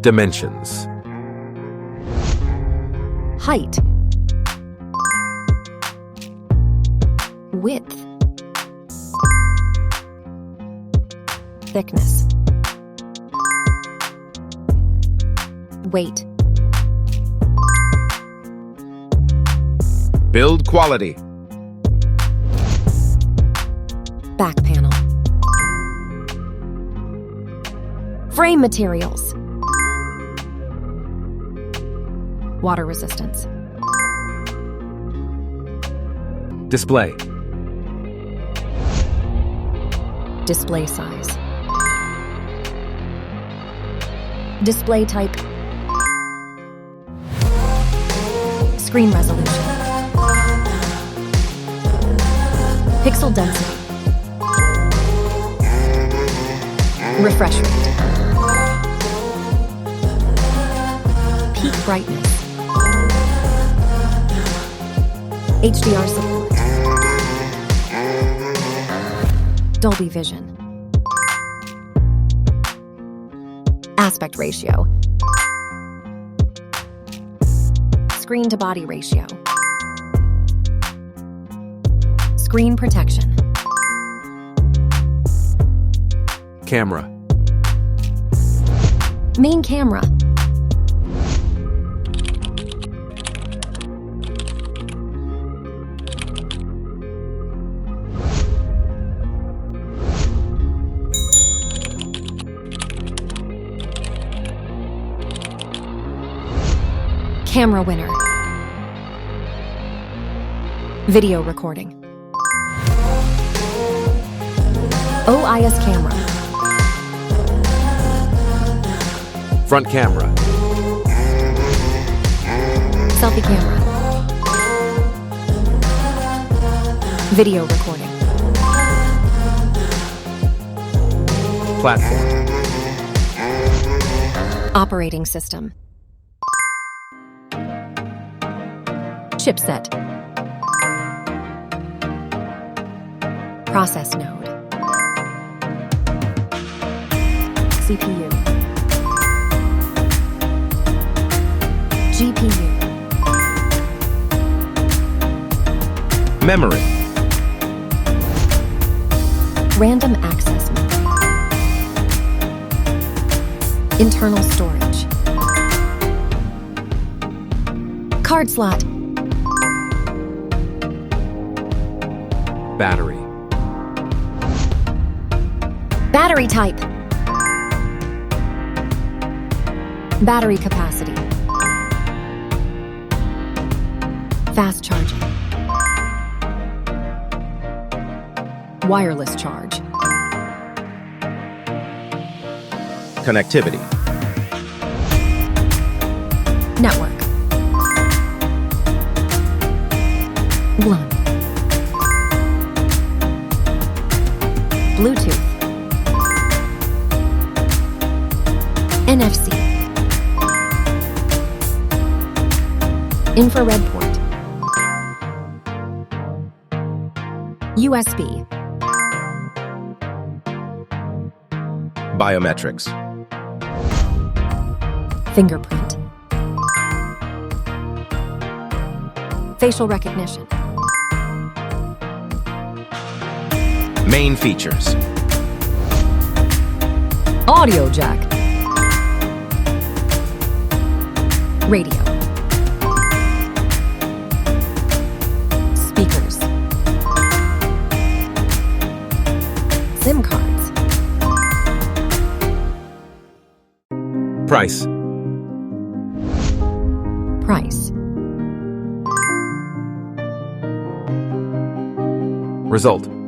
Dimensions. Height. Width. Thickness. Weight. Build quality. Back panel. Frame materials. Water resistance. Display. Display size. Display type. Screen resolution. Pixel density. Refresh rate. Peak brightness. HDR support. Dolby Vision. Aspect ratio. Screen to body ratio. Screen protection. Camera. Main camera. Camera winner. Video recording. OIS camera. Front camera. Selfie camera. Video recording. Platform. Operating system. Chipset. Process node. CPU. GPU. Memory. Random access memory. Internal storage. Card slot. Battery. Battery type. Battery capacity. Fast charging. Wireless charge. Connectivity. Network. LAN. Bluetooth. NFC. Infrared port. USB. Biometrics. Fingerprint. Facial recognition. Main features. Audio jack. Radio. Speakers. SIM cards. Price. Price. Result.